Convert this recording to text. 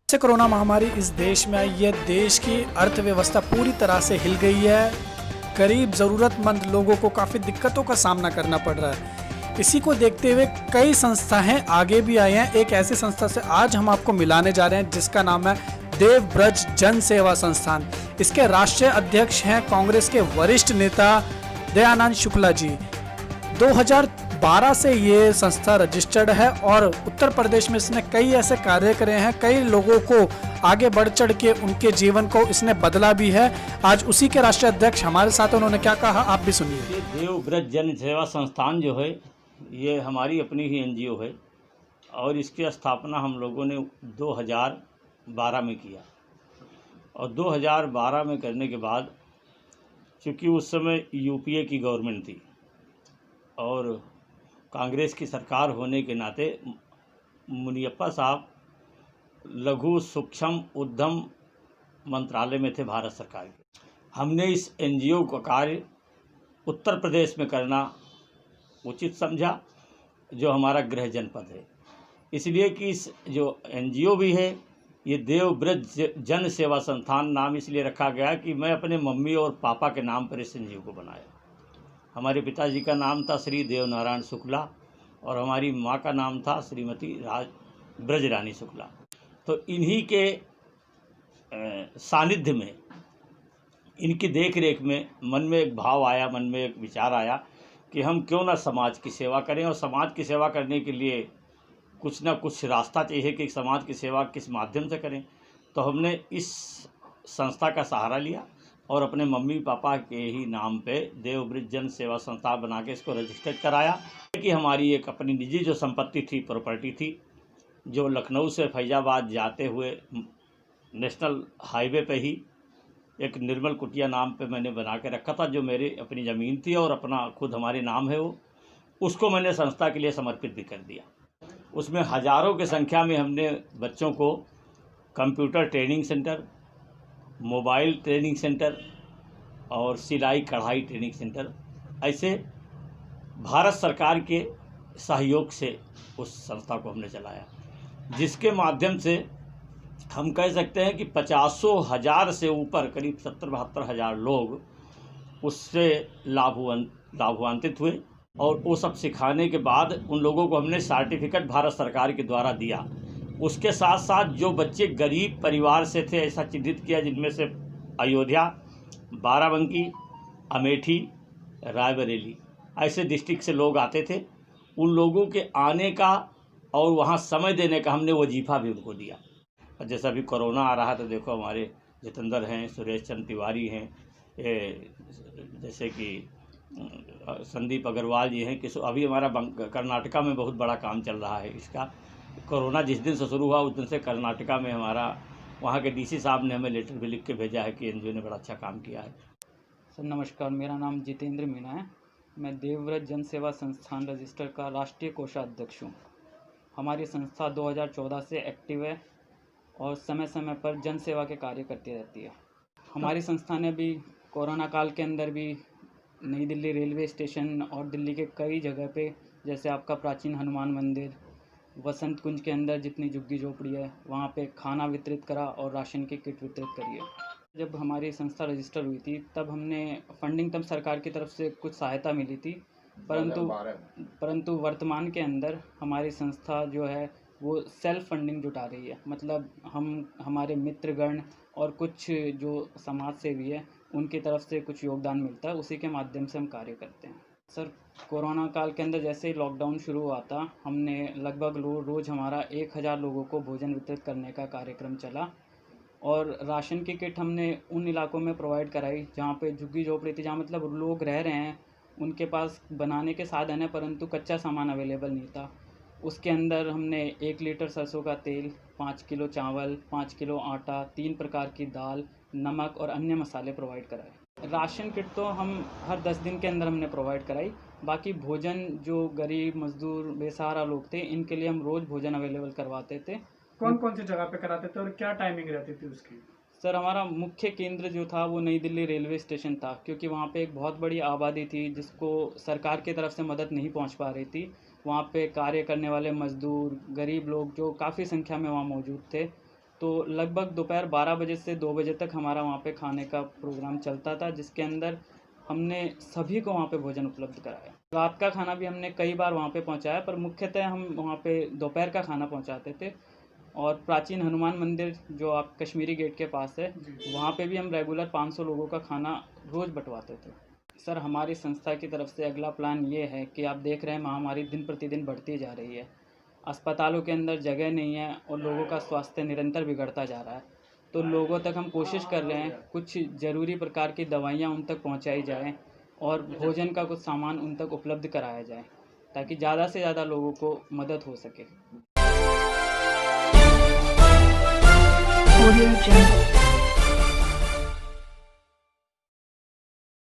से कोरोना महामारी इस देश में आई है, देश की अर्थव्यवस्था पूरी तरह से हिल गई है। गरीब ज़रूरतमंद लोगों को काफ़ी दिक्कतों का सामना करना पड़ रहा है। इसी को देखते हुए कई संस्थाएं आगे भी आई हैं। एक ऐसी संस्था से आज हम आपको मिलाने जा रहे हैं जिसका नाम है देवव्रज जन सेवा संस्थान। इसके राष्ट्रीय अध्यक्ष हैं कांग्रेस के वरिष्ठ नेता दयानंद शुक्ला जी। 2012 से ये संस्था रजिस्टर्ड है और उत्तर प्रदेश में इसने कई ऐसे कार्य करे हैं, कई लोगों को आगे बढ़ चढ़ के उनके जीवन को इसने बदला भी है। आज उसी के राष्ट्रीय अध्यक्ष हमारे साथ, उन्होंने क्या कहा आप भी सुनिए। देवव्रज जन सेवा संस्थान जो है ये हमारी अपनी ही एनजीओ है और इसकी स्थापना हम लोगों ने 2012 में किया और 2012 में करने के बाद चूँकि उस समय यूपीए की गवर्नमेंट थी और कांग्रेस की सरकार होने के नाते मुनियप्पा साहब लघु सूक्ष्म उद्यम मंत्रालय में थे भारत सरकार के। हमने इस एनजीओ का कार्य उत्तर प्रदेश में करना उचित समझा, जो हमारा गृह जनपद है, इसलिए कि इस जो एनजीओ भी है ये देवव्रज जन सेवा संस्थान नाम इसलिए रखा गया कि मैं अपने मम्मी और पापा के नाम पर इस एनजीओ को बनाया। हमारे पिताजी का नाम था श्री देवनारायण शुक्ला और हमारी माँ का नाम था श्रीमती ब्रजरानी शुक्ला। तो इन्हीं के सानिध्य में, इनकी देख रेख में मन में एक भाव आया, मन में एक विचार आया कि हम क्यों ना समाज की सेवा करें और समाज की सेवा करने के लिए कुछ ना कुछ रास्ता चाहिए कि समाज की सेवा किस माध्यम से करें। तो हमने इस संस्था का सहारा लिया और अपने मम्मी पापा के ही नाम पे देवव्रज जन सेवा संस्था बना के इसको रजिस्टर्ड कराया कि हमारी एक अपनी निजी जो संपत्ति थी, प्रॉपर्टी थी, जो लखनऊ से फैजाबाद जाते हुए नेशनल हाईवे पे ही एक निर्मल कुटिया नाम पे मैंने बना के रखा था, जो मेरी अपनी ज़मीन थी और अपना खुद हमारे नाम है वो, उसको मैंने संस्था के लिए समर्पित भी कर दिया। उसमें हज़ारों की संख्या में हमने बच्चों को computer training centre, mobile training centre और सिलाई कढ़ाई ट्रेनिंग सेंटर, ऐसे भारत सरकार के सहयोग से उस संस्था को हमने चलाया, जिसके माध्यम से हम कह सकते हैं कि 50,000 से ऊपर करीब 70-72 लोग उससे लाभान्वित हुए। और वो सब सिखाने के बाद उन लोगों को हमने सर्टिफिकेट भारत सरकार के द्वारा दिया। उसके साथ साथ जो बच्चे गरीब परिवार से थे ऐसा चिन्हित किया, जिनमें से अयोध्या, बाराबंकी, अमेठी, रायबरेली ऐसे डिस्ट्रिक्ट से लोग आते थे, उन लोगों के आने का और वहाँ समय देने का हमने वजीफ़ा भी उनको दिया। और जैसा अभी कोरोना आ रहा तो देखो हमारे जितेंद्र हैं, सुरेश चंद्र तिवारी हैं, जैसे कि संदीप अग्रवाल जी हैं, कि अभी हमारा कर्नाटका में बहुत बड़ा काम चल रहा है इसका। कोरोना जिस दिन से शुरू हुआ उस दिन से कर्नाटका में हमारा वहाँ के डीसी साहब ने हमें लेटर भी लिख के भेजा है कि एनजीओ ने बड़ा अच्छा काम किया है। सर नमस्कार, मेरा नाम जितेंद्र मीणा है। मैं देवव्रज जन सेवा संस्थान रजिस्टर का राष्ट्रीय कोषाध्यक्ष हूँ। हमारी संस्था 2014 से एक्टिव है और समय समय पर जन सेवा के कार्य करती रहती है। हमारी संस्था ने भी कोरोना काल के अंदर भी नई दिल्ली रेलवे स्टेशन और दिल्ली के कई जगह पे, जैसे आपका प्राचीन हनुमान मंदिर, वसंत कुंज के अंदर जितनी झुग्गी झोपड़ी है वहाँ पे खाना वितरित करा और राशन की किट वितरित करी है। जब हमारी संस्था रजिस्टर हुई थी तब हमने फंडिंग तब सरकार की तरफ से कुछ सहायता मिली थी, परंतु वर्तमान के अंदर हमारी संस्था जो है वो सेल्फ फंडिंग जुटा रही है। मतलब हमारे मित्रगण और कुछ जो समाज सेवी है उनकी तरफ से कुछ योगदान मिलता है, उसी के माध्यम से हम कार्य करते हैं। सर कोरोना काल के अंदर जैसे ही लॉकडाउन शुरू हुआ था, हमने लगभग रोज़ हमारा 1000 लोगों को भोजन वितरित करने का कार्यक्रम चला और राशन की किट हमने उन इलाकों में प्रोवाइड कराई जहाँ पे झुग्गी झोपड़ी थी, जहाँ मतलब लोग रह रहे हैं, उनके पास बनाने के साधन है परंतु कच्चा सामान अवेलेबल नहीं था। उसके अंदर हमने 1 लीटर सरसों का तेल, 5 किलो चावल, 5 किलो आटा, 3 प्रकार की दाल, नमक और अन्य मसाले प्रोवाइड कराए। राशन किट तो हम हर 10 दिन के अंदर हमने प्रोवाइड कराई। बाकी भोजन जो गरीब मजदूर बेसहारा लोग थे इनके लिए हम रोज़ भोजन अवेलेबल करवाते थे। कौन कौन सी जगह पे कराते थे और क्या टाइमिंग रहती थी उसकी? सर हमारा मुख्य केंद्र जो था वो नई दिल्ली रेलवे स्टेशन था, क्योंकि वहाँ पे एक बहुत बड़ी आबादी थी जिसको सरकार की तरफ से मदद नहीं पहुँच पा रही थी। वहाँ पे कार्य करने वाले मज़दूर, गरीब लोग जो काफ़ी संख्या में वहाँ मौजूद थे। तो लगभग दोपहर 12 बजे से 2 बजे तक हमारा वहाँ पे खाने का प्रोग्राम चलता था, जिसके अंदर हमने सभी को वहाँ पे भोजन उपलब्ध कराया। रात का खाना भी हमने कई बार वहाँ पे पहुँचाया, पर मुख्यतः हम वहाँ पे दोपहर का खाना पहुँचाते थे। और प्राचीन हनुमान मंदिर जो आप कश्मीरी गेट के पास है, वहाँ पे भी हम रेगुलर 500 लोगों का खाना रोज़ बँटवाते थे। सर, हमारी संस्था की तरफ से अगला प्लान ये है कि आप देख रहे हैं महामारी दिन प्रतिदिन बढ़ती जा रही है। अस्पतालों के अंदर जगह नहीं है और लोगों का स्वास्थ्य निरंतर बिगड़ता जा रहा है। तो लोगों तक हम कोशिश कर रहे हैं कुछ ज़रूरी प्रकार की दवाइयाँ उन तक पहुँचाई जाएँ और भोजन का कुछ सामान उन तक उपलब्ध कराया जाए, ताकि ज़्यादा से ज़्यादा लोगों को मदद हो सके। Audio Jungle.